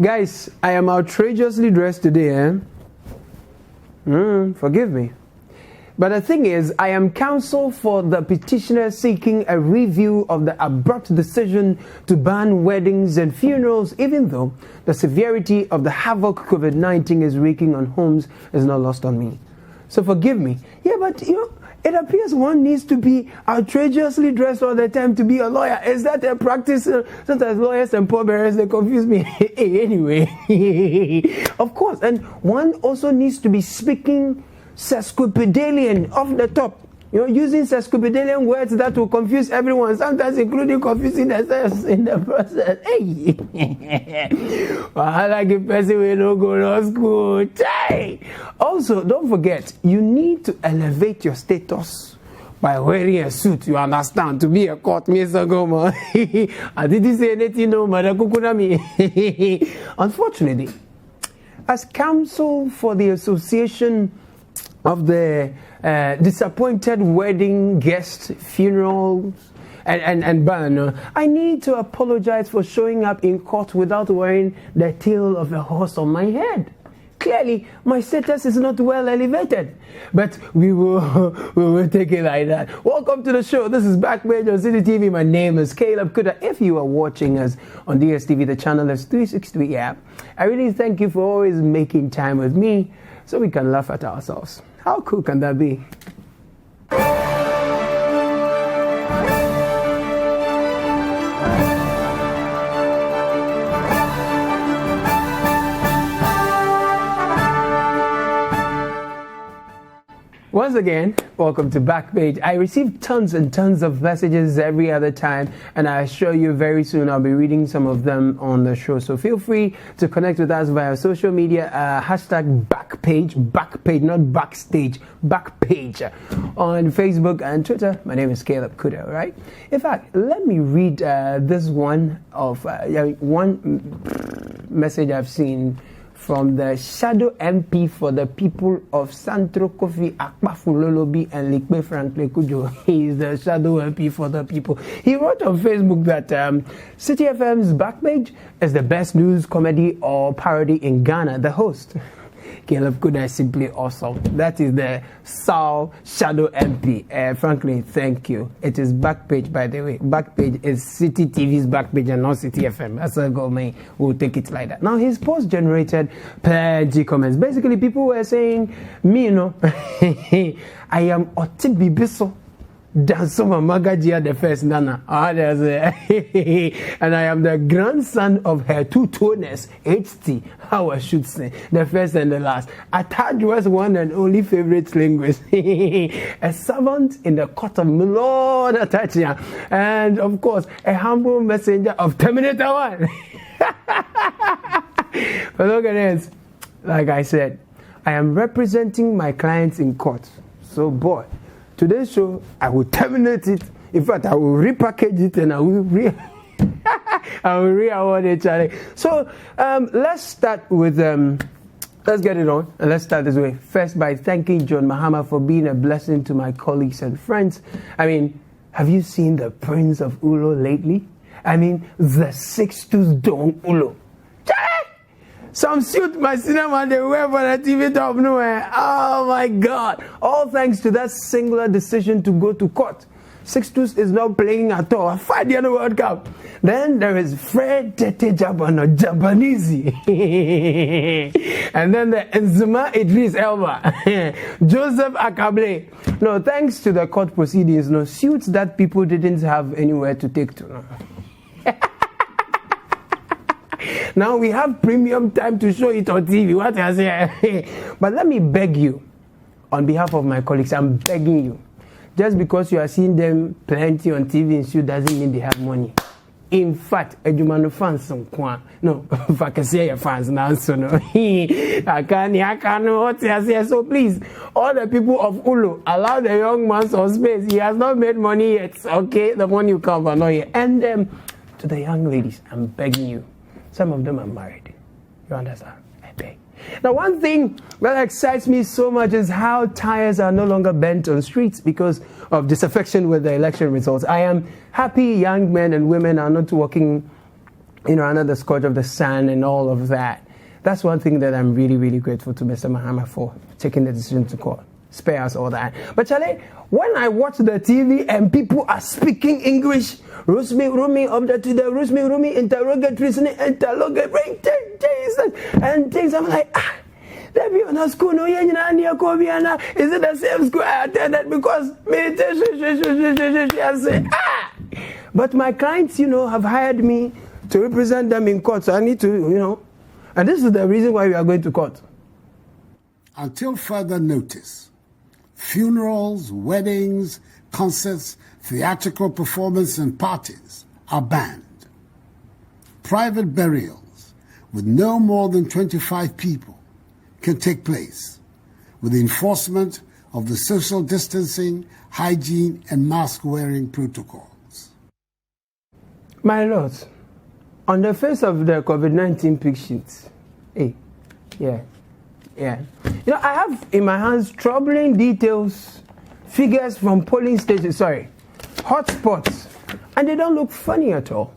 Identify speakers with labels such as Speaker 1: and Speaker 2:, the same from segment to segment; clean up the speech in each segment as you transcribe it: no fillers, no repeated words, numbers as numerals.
Speaker 1: Guys, I am outrageously dressed today, forgive me. But the thing is, I am counsel for the petitioner seeking a review of the abrupt decision to ban weddings and funerals, even though the severity of the havoc COVID-19 is wreaking on homes is not lost on me. So forgive me. Yeah, but it appears one needs to be outrageously dressed all the time to be a lawyer. Is that a practice? Sometimes lawyers and pallbearers, they confuse me. Anyway, of course. And one also needs to be speaking sesquipedalian off the top. Using sesquipedalian words that will confuse everyone, sometimes including confusing themselves in the process. Hey! I like a person who don't go to school. Hey! Also, don't forget, you need to elevate your status by wearing a suit, you understand, to be a court Mr. Goma. I didn't say anything, no, Madakukunami. Unfortunately, as counsel for the Association of the disappointed wedding guest funerals and ban, I need to apologize for showing up in court without wearing the tail of a horse on my head. Clearly, my status is not well elevated, but we will take it like that. Welcome to the show. This is Backpage on City TV. My name is Caleb Kudah. If you are watching us on DSTV, the channel is 363 app. I really thank you for always making time with me so we can laugh at ourselves. How cool can that be? Once again, welcome to Backpage. I receive tons and tons of messages every other time, and I assure you very soon I'll be reading some of them on the show. So feel free to connect with us via social media, hashtag Backpage, not backstage, Backpage on Facebook and Twitter. My name is Caleb Kudah, right? In fact, let me read this one message I've seen from the Shadow MP for the people of Santro Kofi Akpafulolobi and Likpe Franklin Kujo. He is the Shadow MP for the people. He wrote on Facebook that City FM's Backpage is the best news, comedy or parody in Ghana. The host, Caleb Kudah, is simply awesome. That is the Sao Shadow MP. Frankly, thank you. It is Backpage, by the way. Backpage is City TV's Backpage and not City FM. That's a go, man. We'll take it like that. Now, his post generated plenty comments. Basically, people were saying, me, I am Otibi Biso. Dansoma Magajia the first Nana. And I am the grandson of her two toners, HT, how I should say, the first and the last. Atad was one and only favorite linguist. A servant in the court of Lord Atachia. And of course, a humble messenger of Terminator 1. But look at this. Like I said, I am representing my clients in court. So boy, today's show, I will terminate it. In fact, I will repackage it and I will re-award it, Charlie. So let's start with, let's get it on. And let's start this way. First, by thanking John Mahama for being a blessing to my colleagues and friends. I mean, have you seen the Prince of Ulo lately? I mean, the 6'2" Don Ulo. Some suit my cinema they wear for the TV top nowhere. Oh my God. All thanks to that singular decision to go to court. 6'2" is not playing at all. 5 year World Cup. Then there is Fred Tete Jabano Jabanese. And then the Enzima Idris Elba. Joseph Akable. No, thanks to the court proceedings, no suits that people didn't have anywhere to take to. No. Now we have premium time to show it on TV. What I say? But let me beg you, on behalf of my colleagues, I'm begging you. Just because you are seeing them plenty on TV and suit doesn't mean they have money. In fact, Ejumano fans no, if I can say your fans now, so no. I can't what I say. So please, all the people of Ulu, allow the young man some space. He has not made money yet. Okay, the money will come, but not yet. And to the young ladies, I'm begging you. Some of them are married. You understand? I beg. Now, one thing that excites me so much is how tires are no longer bent on streets because of disaffection with the election results. I am happy young men and women are not walking under the scourge of the sun and all of that. That's one thing that I'm really, really grateful to Mr. Mahama for taking the decision to court. Spare us all that. But Charlie, when I watch the TV and people are speaking English, Rumi interrogatories, and things, I'm like, they be on a school, no, is it the same school I attended? Because I say, But my clients, have hired me to represent them in court, so I need to, and this is the reason why we are going to court.
Speaker 2: Until further notice, funerals, weddings, concerts, theatrical performances, and parties are banned. Private burials with no more than 25 people can take place with the enforcement of the social distancing, hygiene, and mask-wearing protocols.
Speaker 1: My Lord, on the face of the COVID-19 pick sheets, I have in my hands troubling details, figures from polling stations, hotspots, and they don't look funny at all.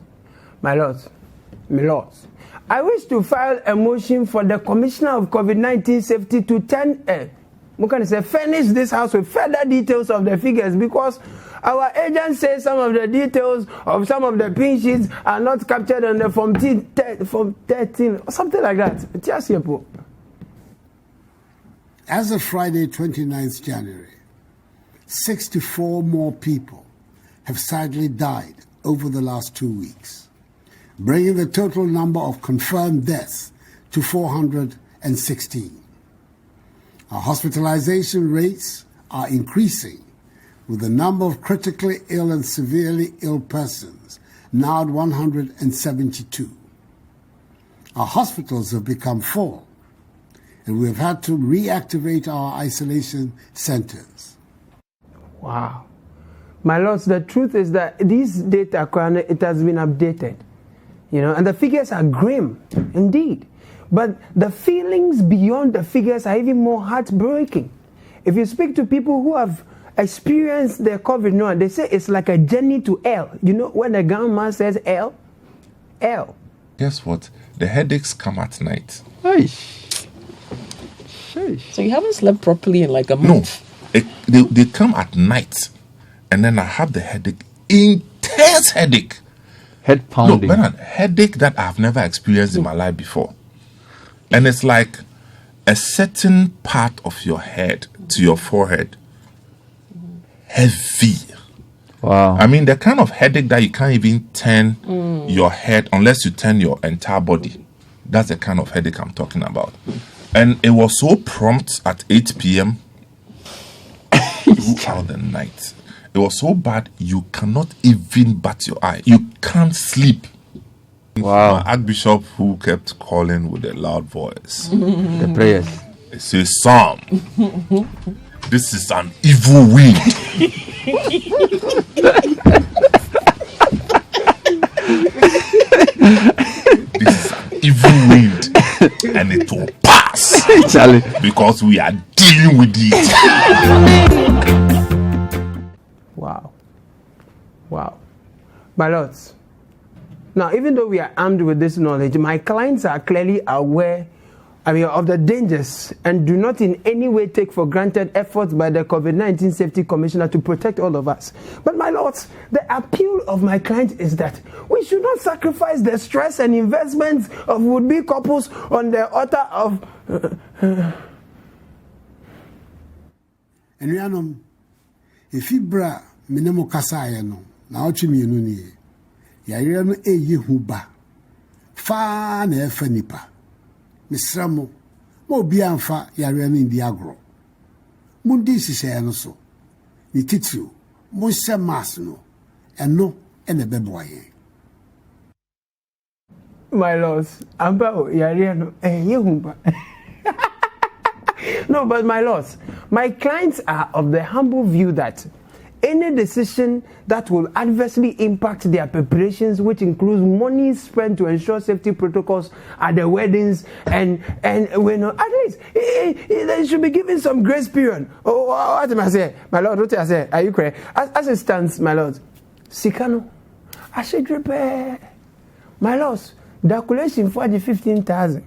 Speaker 1: My lords, I wish to file a motion for the Commissioner of COVID-19 Safety to furnish this house with further details of the figures, because our agent says some of the details of some of the pin sheets are not captured on the Form 13 or something like that. Just here,
Speaker 2: As of Friday, 29th January, 64 more people have sadly died over the last 2 weeks, bringing the total number of confirmed deaths to 416. Our hospitalization rates are increasing, with the number of critically ill and severely ill persons now at 172. Our hospitals have become full, and we have had to reactivate our isolation centers.
Speaker 1: Wow. My lords, the truth is that these data, it has been updated, and the figures are grim, indeed. But the feelings beyond the figures are even more heartbreaking. If you speak to people who have experienced the COVID, they say it's like a journey to hell. When the grandma says hell?
Speaker 3: Guess what? The headaches come at night.
Speaker 4: So you haven't slept properly in like a month?
Speaker 3: No, they come at night, and then I have the headache, intense headache.
Speaker 5: Head pounding.
Speaker 3: No, Bernard, headache that I've never experienced in my life before. And it's like a certain part of your head to your forehead, heavy.
Speaker 5: Wow.
Speaker 3: I mean, the kind of headache that you can't even turn your head unless you turn your entire body. That's the kind of headache I'm talking about. And it was so prompt at 8 p.m. throughout the night. It was so bad you cannot even bat your eye. You can't sleep.
Speaker 5: Wow.
Speaker 3: My Archbishop, who kept calling with a loud voice,
Speaker 5: The prayers.
Speaker 3: he says, "Sam, this is an evil wind." This is an evil wind, and it will pass,
Speaker 5: Charlie.
Speaker 3: because we are dealing with it.
Speaker 1: Wow. My lords, now, even though we are armed with this knowledge, my clients are clearly aware of the dangers and do not in any way take for granted efforts by the COVID-19 Safety Commissioner to protect all of us. But my lords, the appeal of my client is that we should not sacrifice the stress and investments of would-be couples on the altar of...
Speaker 2: And if you bra minimo kasaya no, na ochi mienu ni yare no eyi huba fa na efa nipa misramo mo bi anfa yare no ndi agro mundi sise no so ni titio mo se mas no eno ene beboye.
Speaker 1: My lords, amba yare no eyi huba. No, but my lords, my clients are of the humble view that any decision that will adversely impact their preparations, which includes money spent to ensure safety protocols at the weddings, and at least they should be given some grace period. What am I saying? My lord, what I say? Are you correct? As it stands, my lord, sika no, I should repair. My loss, the calculation for the 15,000.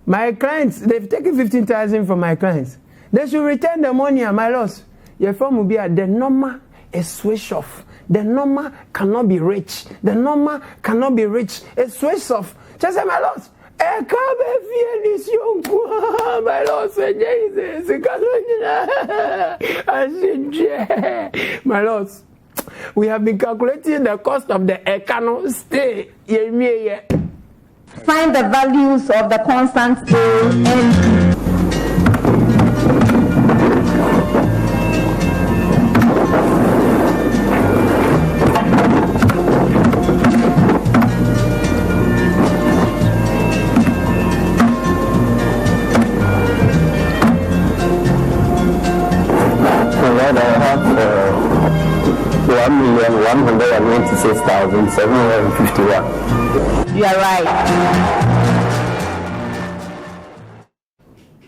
Speaker 1: My clients, they've taken 15,000 from my clients. They should return the money at my loss. Your firm will be at the number is switch off. The number cannot be rich. The number cannot be rich. It's switch off. Just say my loss. I can't feel this young my loss. Jesus, my loss. We have been calculating the cost of the economic stay.
Speaker 6: Find the values of the constants A and B. $1,186,751. You are right.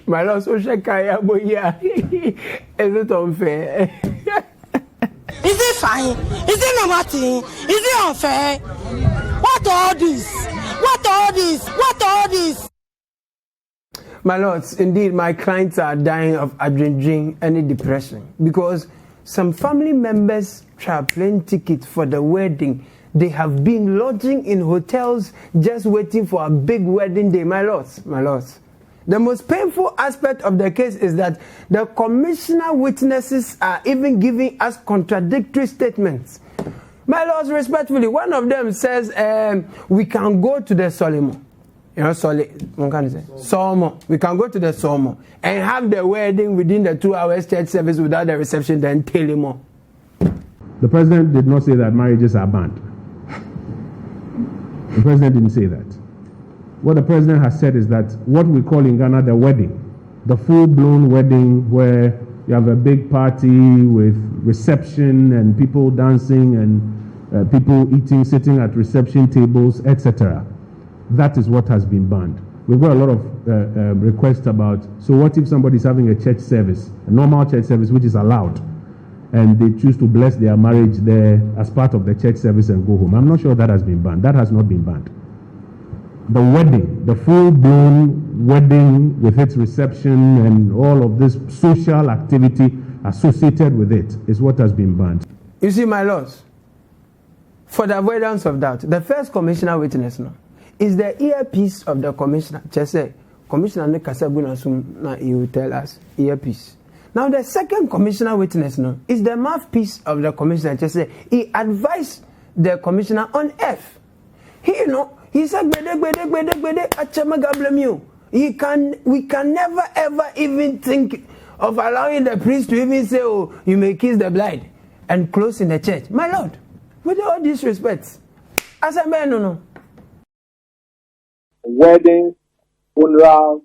Speaker 1: My Lord, social kaya boya. Is it unfair?
Speaker 7: Is it fine? Is it normal thing? Is it unfair? What all this? What all this? What all this?
Speaker 1: My lords, indeed, my clients are dying of adrenaline and depression because some family members try plane tickets for the wedding. They have been lodging in hotels just waiting for a big wedding day. My lords, my lords. The most painful aspect of the case is that the commissioner witnesses are even giving us contradictory statements. My lords, respectfully, one of them says we can go to the Solomon. You know, Solomon. We can go to the Solomon and have the wedding within the 2 hours church service without the reception, then tell him more.
Speaker 8: The president did not say that marriages are banned. The president didn't say that. What the president has said is that what we call in Ghana the wedding, the full-blown wedding where you have a big party with reception and people dancing and people eating, sitting at reception tables, etc. That is what has been banned. We've got a lot of requests about, so what if somebody's having a church service, a normal church service which is allowed, and they choose to bless their marriage there as part of the church service and go home? I'm not sure that has been banned. That has not been banned. The wedding, the full-blown wedding with its reception and all of this social activity associated with it is what has been banned.
Speaker 1: You see, my lords, for the avoidance of doubt, the first commissioner witness now is the earpiece of the commissioner. Just say, Commissioner Nekasabunasum, he will tell us, earpiece. Now, the second commissioner witness now is the mouthpiece of the commissioner. Just say, he advised the commissioner on F. He said, we can never ever even think of allowing the priest to even say, oh, you may kiss the blind and close in the church. My Lord, with all disrespect, as a man, no.
Speaker 9: Weddings, funeral,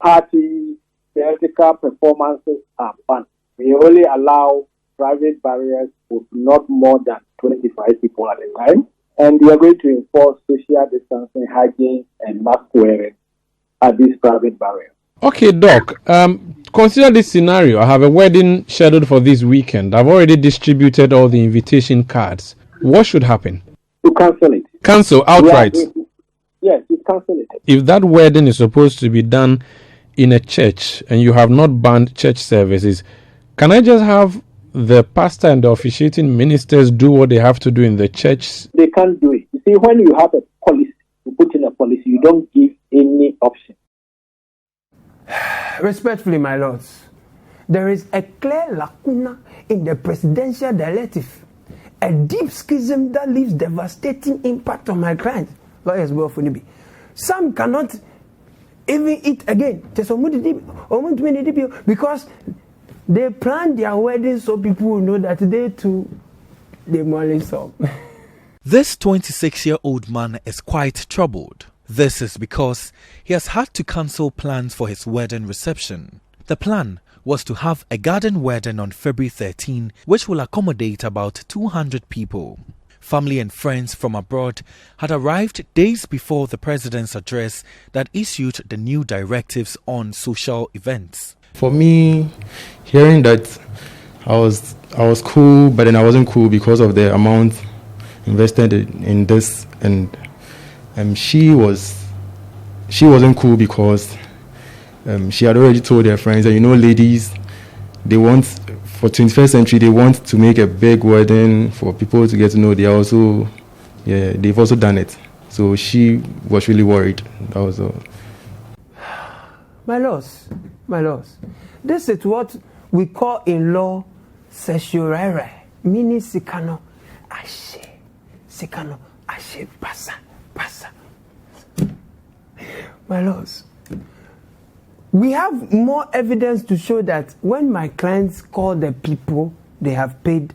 Speaker 9: parties, theatrical performances are banned. We only allow private barriers with not more than 25 people at a time. And we are going to enforce social distancing, hygiene, and mask wearing at these private barriers.
Speaker 10: Okay, Doc. Consider this scenario. I have a wedding scheduled for this weekend. I've already distributed all the invitation cards. What should happen?
Speaker 9: To cancel it.
Speaker 10: Cancel outright?
Speaker 9: Yes, you cancel it.
Speaker 10: If that wedding is supposed to be done in a church and you have not banned church services, can I just have the pastor and the officiating ministers do what they have to do in the church?
Speaker 9: They can't do it. You see, when you have a policy, you put in a policy, you don't give any option.
Speaker 1: Respectfully, my lords, there is a clear lacuna in the presidential directive, a deep schism that leaves devastating impact on my clients. Lawyers will be. Some cannot even eat again because they plan their wedding so people will know that they too demolish some.
Speaker 11: This 26-year-old man is quite troubled. This is because he has had to cancel plans for his wedding reception. The plan was to have a garden wedding on February 13, which will accommodate about 200 people. Family and friends from abroad had arrived days before the president's address that issued the new directives on social events.
Speaker 12: For me, hearing that I was cool, but then I wasn't cool because of the amount invested in this, and she wasn't cool because she had already told her friends that, you know, ladies, they want, for 21st century, they want to make a big wedding for people to get to know. They've also done it. So she was really worried. That was all.
Speaker 1: My lords, this is what we call in law certiorari, meaning sikano ashe pasa. My lords, we have more evidence to show that when my clients call the people they have paid,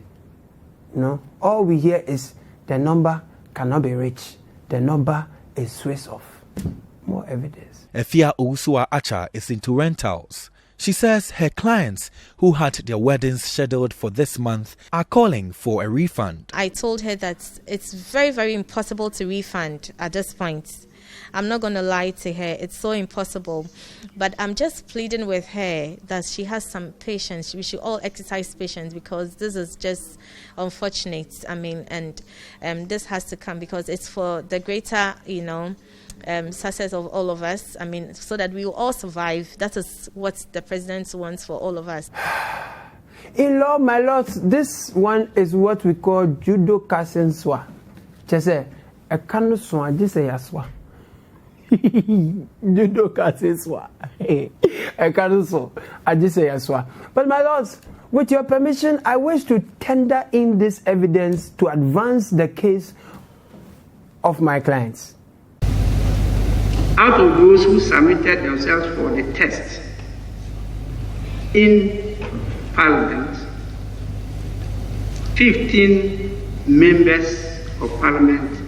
Speaker 1: all we hear is the number cannot be reached, the number is switched off. More evidence.
Speaker 11: Efia Owusua Acha is into rentals. She says her clients who had their weddings scheduled for this month are calling for a refund.
Speaker 13: I told her that it's very, very impossible to refund at this point. I'm not going to lie to her. It's so impossible. But I'm just pleading with her that she has some patience. We should all exercise patience because this is just unfortunate. I mean, and this has to come because it's for the greater, success of all of us. I mean, so that we will all survive. That is what the president wants for all of us.
Speaker 1: In law, my lords, this one is what we call judo kasenswa. Just say, a kanuswa, just say yaswa. Judo kasenswa. A kanuswa, I just say yaswa. But my lords, with your permission, I wish to tender in this evidence to advance the case of my clients.
Speaker 14: Out of those who submitted themselves for the test in Parliament, 15 members of Parliament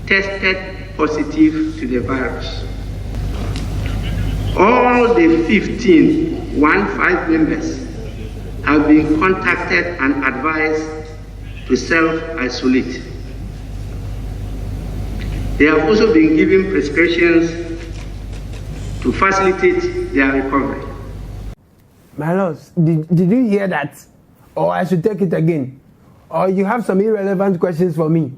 Speaker 14: tested positive to the virus. All the 15 members have been contacted and advised to self-isolate. They have also been given prescriptions to facilitate their recovery.
Speaker 1: My lords, did you hear that? Or I should take it again? Or you have some irrelevant questions for me?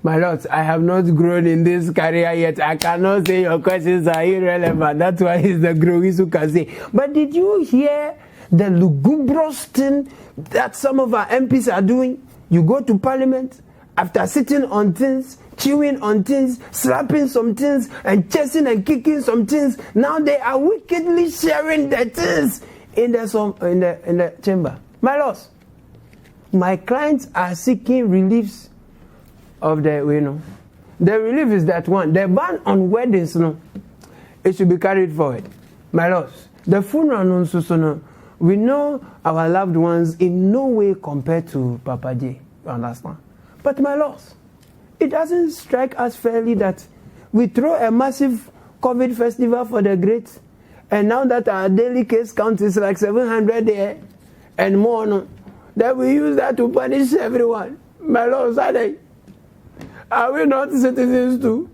Speaker 1: My lords, I have not grown in this career yet. I cannot say your questions are irrelevant. That's why it's the Grovis who can say. But did you hear the lugubrious thing that some of our MPs are doing? You go to Parliament, after sitting on things, chewing on things, slapping some things, and chasing and kicking some things. Now they are wickedly sharing the things in the chamber. My lords, my clients are seeking reliefs of the, the relief is that one. The ban on weddings, it should be carried forward. My lords, the funeral, we know our loved ones in no way compared to Papa J. You understand? But my lords, it doesn't strike us fairly that we throw a massive COVID festival for the great, and now that our daily case count is like 700 there and more, that we use that to punish everyone. My lords, are we not citizens too?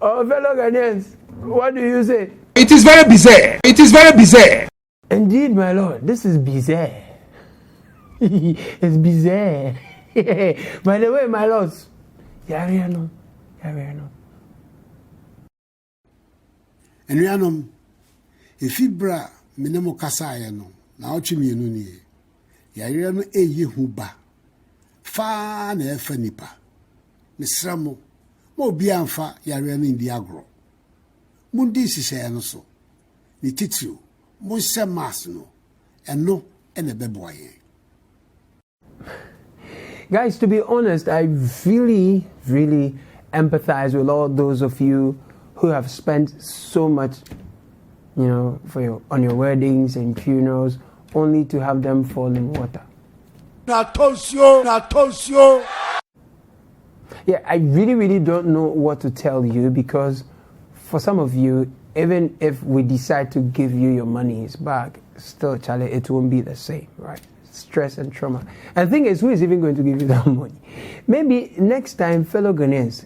Speaker 1: Or fellow Ghanaians, what do you say?
Speaker 3: It is very bizarre. It is very bizarre.
Speaker 1: Indeed, my lord, this is bizarre. It's bizarre. By the way, my lords, Yariano.
Speaker 2: Enuanom, efibra minemo kasa ya no, na ochi mienu ni. Yariano eye huba. Fa na efa nipa. Misramo, mo bia amfa yariano ndi agro. Mundi sise ya no so. Ni titio, mo se mas no. Eno ene beboye.
Speaker 1: Guys, to be honest, I really, really empathize with all those of you who have spent so much, on your weddings and funerals, only to have them fall in water.
Speaker 2: Natosio.
Speaker 1: Yeah, I really, really don't know what to tell you because for some of you, even if we decide to give you your monies back, still, Charlie, it won't be the same, right? Stress and trauma. And the thing is, who is even going to give you that money? Maybe next time, fellow Ghanaians,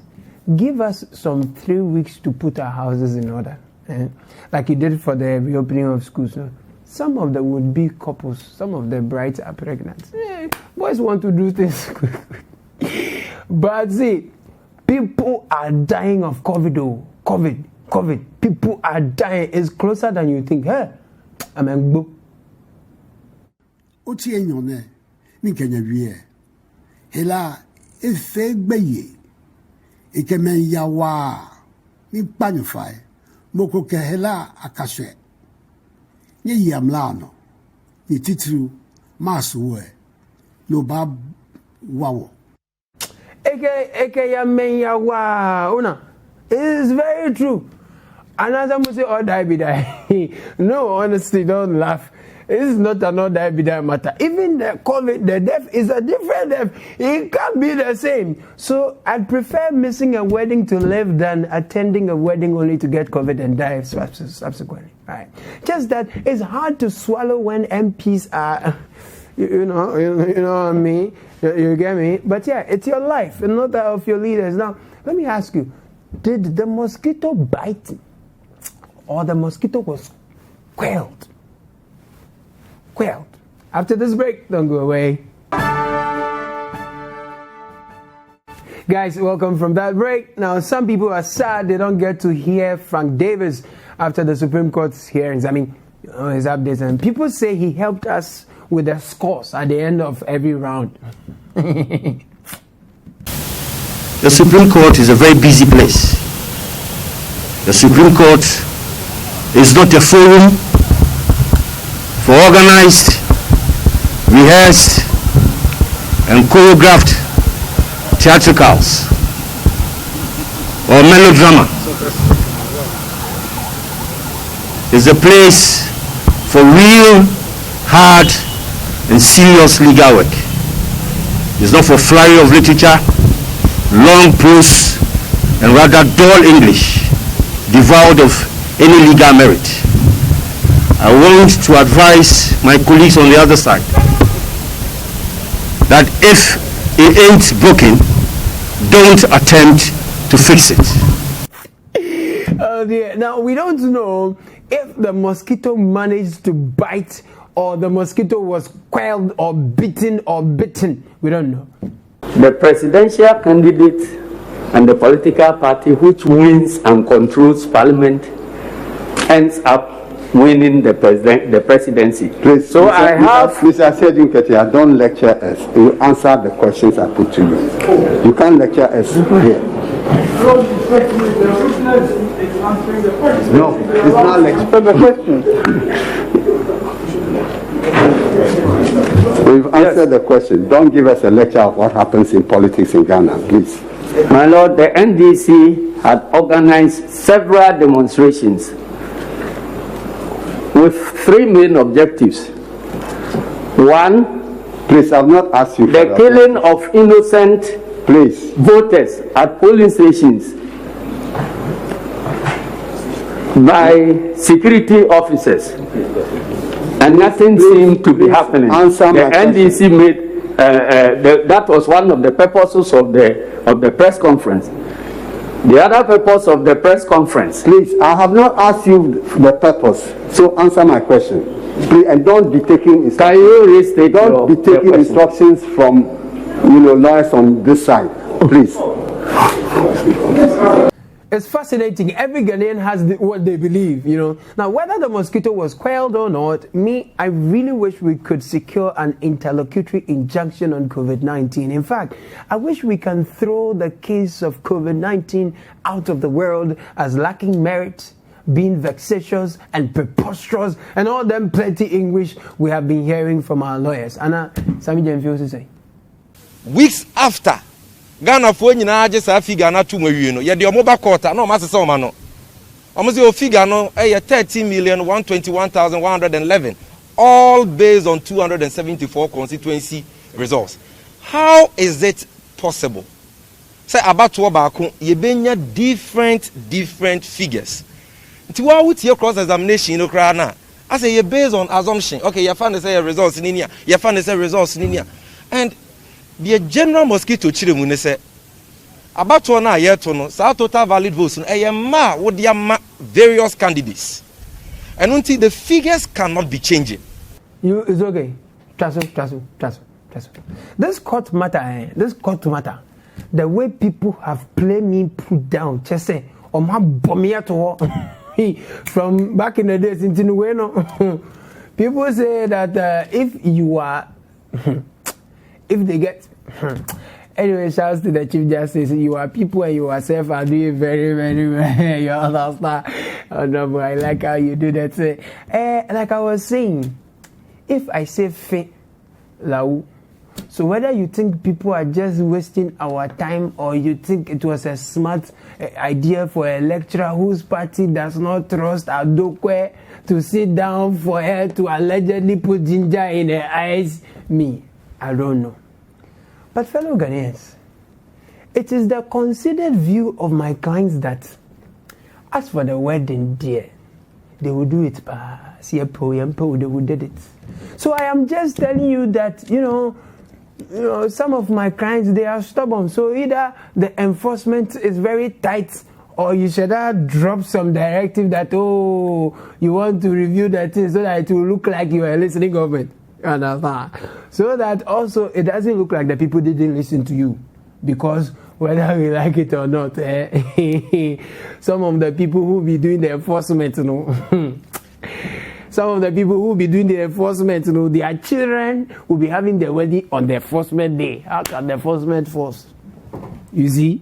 Speaker 1: give us some 3 weeks to put our houses in order. Like you did for the reopening of schools. No? Some of the would-be couples, some of the brides are pregnant. Boys want to do things quickly. But see, people are dying of COVID. Oh, COVID. People are dying. It's closer than you think. Hey, I'm a go.
Speaker 2: Oti enyone mi kenya wie. Hela efe gbeye. Ikemen yawa. Mi panify. Moko ke hela akashe. Nye yamlano. Ni titru masuwe. No bab wawo.
Speaker 1: Eke yamen yawa. Una. It is very true. Another must say, oh, die. No, honestly, don't laugh. This is not an die matter. Even the COVID, the death is a different death. It can't be the same. So I'd prefer missing a wedding to live than attending a wedding only to get COVID and die subsequently. Right? Just that it's hard to swallow when MPs are, you know what I mean? You get me? But yeah, it's your life and not that of your leaders. Now, let me ask you, did the mosquito bite or the mosquito was quelled? After this break, don't go away. Guys, welcome from that break. Now, some people are sad they don't get to hear Frank Davis after the Supreme Court's hearings. I mean, his updates. And people say he helped us with the scores at the end of every round.
Speaker 15: The Supreme Court is a very busy place. The Supreme Court is not a forum for organized, rehearsed, and choreographed theatricals or melodrama. It's a place for real, hard, and serious legal work. It's not for flurry of literature, long prose, and rather dull English, devoid of any legal merit. I want to advise my colleagues on the other side that if it ain't broken, don't attempt to fix it.
Speaker 1: Oh dear. Now, we don't know if the mosquito managed to bite or the mosquito was quelled or bitten or bitten. We don't know.
Speaker 16: The presidential candidate and the political party which wins and controls parliament ends up winning the presidency.
Speaker 17: Please,
Speaker 16: so
Speaker 17: Mr.
Speaker 16: I have...
Speaker 17: Mr. Sedin, don't lecture us. You answer the questions I put to you. You can't lecture us here. No, it's not lecture the question. We've answered the question. Don't give us a lecture of what happens in politics in Ghana, please.
Speaker 16: My Lord, the NDC had organized several demonstrations with three main objectives. One,
Speaker 17: please, I've not asked you.
Speaker 16: The killing of innocent voters at polling stations by security officers, and nothing seemed to be happening. The NDC made that was one of the purposes of the press conference. The other purpose of the press conference.
Speaker 17: Please, I have not asked you the purpose, so answer my question. Please, and don't be taking instructions.
Speaker 16: Can you restate
Speaker 17: Don't be taking instructions from lawyers on this side, please.
Speaker 1: It's fascinating. Every Ghanaian has what they believe, Now, whether the mosquito was quelled or not, I really wish we could secure an interlocutory injunction on COVID-19. In fact, I wish we can throw the case of COVID-19 out of the world as lacking merit, being vexatious and preposterous, and all them plenty English we have been hearing from our lawyers. Anna, Sami Jemfio say.
Speaker 18: Weeks after Ghana for nyina age sa figure na to mawie no ye de omoba court na o ma sese o ma no o say o figure no 13,121,111 all based on 274 constituency results. How is it possible say about to baako ye benya different figures nti wa wutie cross examination no kra na I say ye based on assumption. Okay, you find say results in here, you find say results in here, and the general mosquito chiremu ne say about to na yeto no sa total valid votes no ma would ma various candidates, and until the figures cannot be changing.
Speaker 1: It's okay. Trust. This court matter. the way people have played me put down, just say, my bomb from back in the days in Tinueno. People say that if you are, if they get, anyway, shouts to the Chief Justice, you are people and you yourself are doing very, very well. You understand? Oh no, but I like how you do that. Like I was saying, if I say fe, lau, so whether you think people are just wasting our time or you think it was a smart idea for a lecturer whose party does not trust Adokwe to sit down for her to allegedly put ginger in her eyes, me, I don't know. But fellow Ghanaians, it is the considered view of my clients that as for the wedding, dear, they will do it. They will did it. So I am just telling you that, you know, some of my clients, they are stubborn. So either the enforcement is very tight or you should drop some directive that, oh, you want to review that thing so that it will look like you are a listening government. So that also it doesn't look like the people didn't listen to you. Because whether we like it or not, some of the people who will be doing the enforcement, you know, some of the people who will be doing the enforcement, you know, their children will be having their wedding on the enforcement day. How can the enforcement force? You see?